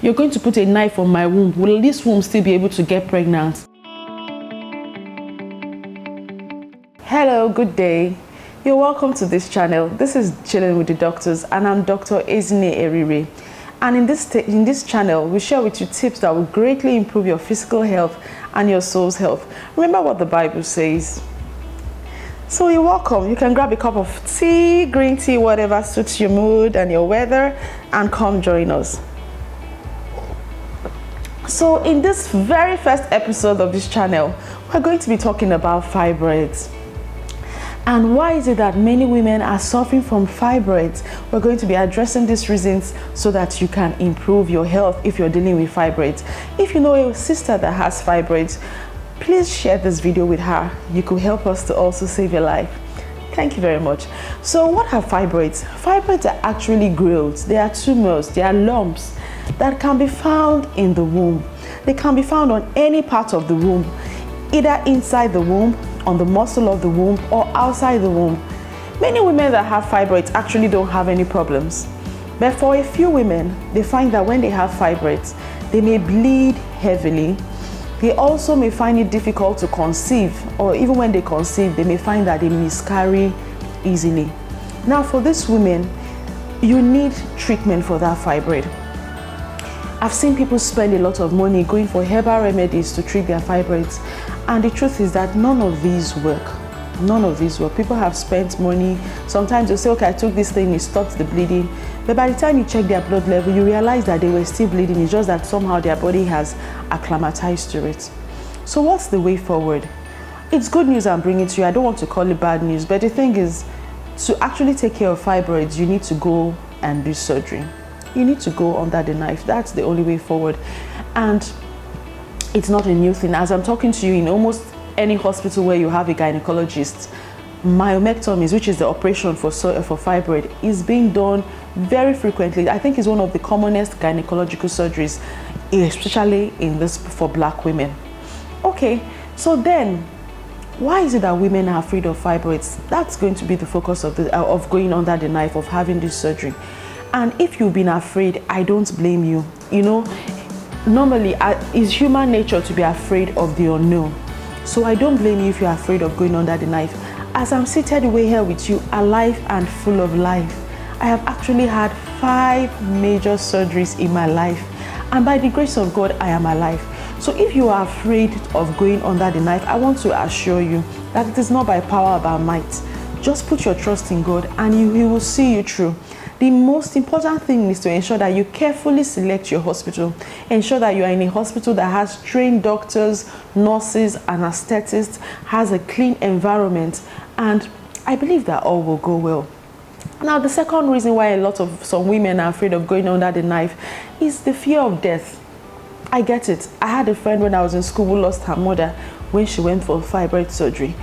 you're going to put a knife on my womb. Will this womb still be able to get pregnant? Hello, good day. You're welcome to this channel. This is Chilling with the Doctors, and I'm Dr. Ezine Erire. And in this channel, we share with you tips that will greatly improve your physical health and your soul's health. Remember what the Bible says. So you're welcome. You can grab a cup of tea, green tea, whatever suits your mood and your weather, and come join us. So in this very first episode of this channel, we're going to be talking about fibroids. And why is it that many women are suffering from fibroids? We're going to be addressing these reasons so that you can improve your health if you're dealing with fibroids. If you know a sister that has fibroids, please share this video with her. You could help us to also save your life. Thank you very much. So what are fibroids? Fibroids are actually growths. They are tumors. They are lumps that can be found in the womb. They can be found on any part of the womb, either inside the womb, on the muscle of the womb, or outside the womb. Many women that have fibroids actually don't have any problems. But for a few women, they find that when they have fibroids, they may bleed heavily. They also may find it difficult to conceive, or even when they conceive, they may find that they miscarry easily. Now for these women, you need treatment for that fibroid. I've seen people spend a lot of money going for herbal remedies to treat their fibroids, and the truth is that none of these work. None of these work. People have spent money. Sometimes you say, okay, I took this thing, it stopped the bleeding. But by the time you check their blood level, you realize that they were still bleeding. It's just that somehow their body has acclimatized to it. So what's the way forward? It's good news I'm bringing to you. I don't want to call it bad news, but the thing is, to actually take care of fibroids, you need to go and do surgery. You need to go under the knife. That's the only way forward. And it's not a new thing. As I'm talking to you, in almost any hospital where you have a gynecologist, myomectomies, which is the operation for fibroid, is being done very frequently. I think it's one of the commonest gynecological surgeries, especially for Black women. Okay, so then why is it that women are afraid of fibroids? That's going to be the focus of going under the knife, of having this surgery. And if you've been afraid, I don't blame you. You know, normally it's human nature to be afraid of the unknown. So I don't blame you if you're afraid of going under the knife. As I'm seated way here with you, alive and full of life, I have actually had 5 major surgeries in my life. And by the grace of God, I am alive. So if you are afraid of going under the knife, I want to assure you that it is not by power or by might. Just put your trust in God and He will see you through. The most important thing is to ensure that you carefully select your hospital. Ensure that you are in a hospital that has trained doctors, nurses, anesthetists, has a clean environment, and I believe that all will go well. Now, the second reason why some women are afraid of going under the knife is the fear of death. I get it. I had a friend when I was in school who lost her mother when she went for fibroid surgery.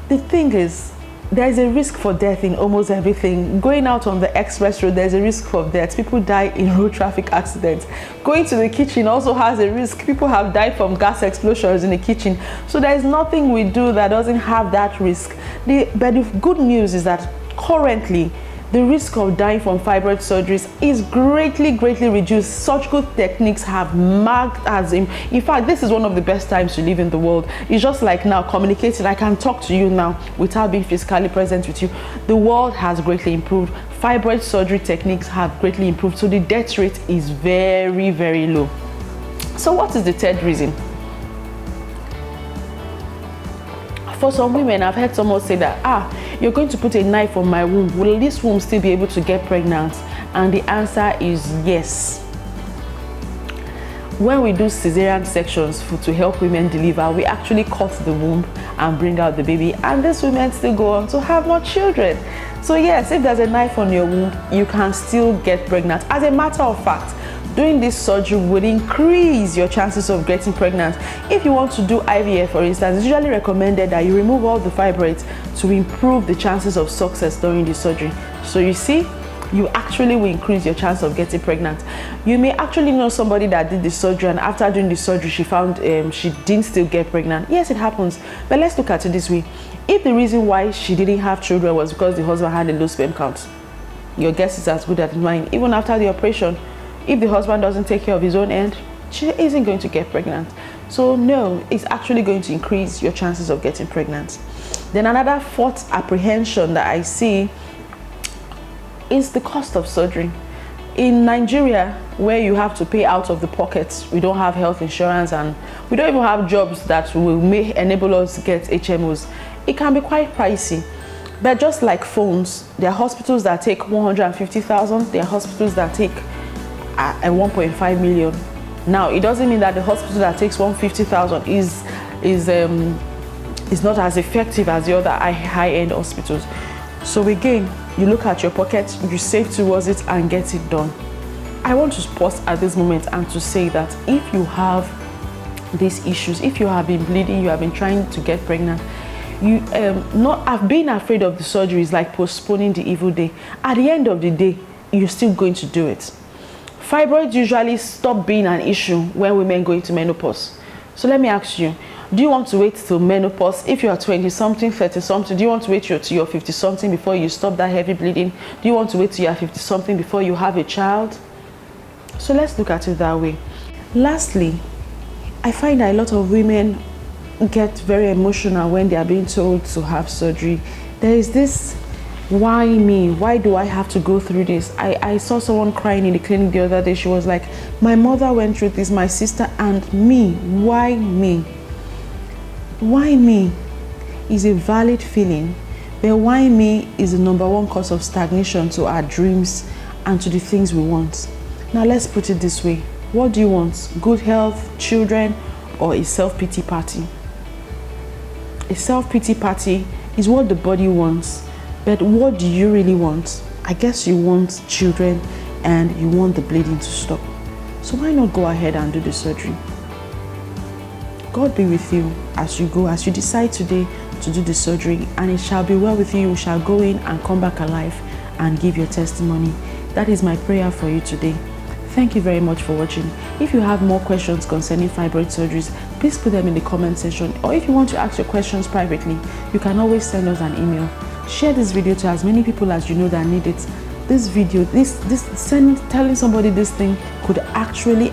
The thing is, there is a risk for death in almost everything. Going out on the express road, there's a risk for death. People die in road traffic accidents. Going to the kitchen also has a risk. People have died from gas explosions in the kitchen. So there is nothing we do that doesn't have that risk. But the good news is that currently, the risk of dying from fibroid surgeries is greatly reduced. Surgical techniques have marked as in fact, this is one of the best times to live in the world. It's just like now communicating. I can talk to you now without being physically present with you. The world has greatly improved. Fibroid surgery techniques have greatly improved. So the death rate is very low. So what is the third reason? For some women, I've heard someone say that, you're going to put a knife on my womb. Will this womb still be able to get pregnant? And the answer is yes. When we do cesarean sections to help women deliver, we actually cut the womb and bring out the baby, and these women still go on to have more children. So yes, if there's a knife on your womb, you can still get pregnant. As a matter of fact, doing this surgery would increase your chances of getting pregnant. If you want to do IVF, for instance, it's usually recommended that you remove all the fibroids to improve the chances of success during the surgery. So you see, you actually will increase your chance of getting pregnant. You may actually know somebody that did the surgery, and after doing the surgery, she found she didn't still get pregnant. Yes, it happens. But let's look at it this way. If the reason why she didn't have children was because the husband had a low sperm count, your guess is as good as mine. Even after the operation, If the husband doesn't take care of his own end, she isn't going to get pregnant. So no, it's actually going to increase your chances of getting pregnant. Then another fourth apprehension that I see is the cost of surgery. In Nigeria, where you have to pay out of the pocket, we don't have health insurance and we don't even have jobs that will enable us to get HMOs. It can be quite pricey. But just like phones, there are hospitals that take 150,000, there are hospitals that take 1.5 million. Now, it doesn't mean that the hospital that takes 150,000 is not as effective as the other high-end hospitals. So again, you look at your pocket, you save towards it and get it done. I want to pause at this moment and to say that if you have these issues, if you have been bleeding, you have been trying to get pregnant, not being afraid of the surgery is like postponing the evil day. At the end of the day, you're still going to do it. Fibroids usually stop being an issue when women go into menopause. So let me ask you, do you want to wait till menopause? If you are 20-something, 30-something, do you want to wait till you're 50-something before you stop that heavy bleeding? Do you want to wait till you're 50-something before you have a child? So let's look at it that way. Lastly, I find that a lot of women get very emotional when they are being told to have surgery. There is this, why me? Why do I have to go through this? I saw someone crying in the clinic the other day. She was like, my mother went through this, my sister, and me. Why me? Why me is a valid feeling, but why me is the number one cause of stagnation to our dreams and to the things we want. Now let's put it this way. What do you want? Good health, children, or a self-pity party? A self-pity party is what the body wants, but what do you really want? I guess you want children and you want the bleeding to stop. So why not go ahead and do the surgery? God be with you as you go, as you decide today to do the surgery, and it shall be well with you. You shall go in and come back alive and give your testimony. That is my prayer for you today. Thank you very much for watching. If you have more questions concerning fibroid surgeries, please put them in the comment section. Or if you want to ask your questions privately, you can always send us an email. Share this video to as many people as you know that need it. This video, telling somebody this thing could actually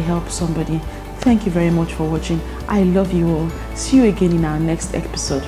help somebody. Thank you very much for watching. I love you all. See you again in our next episode.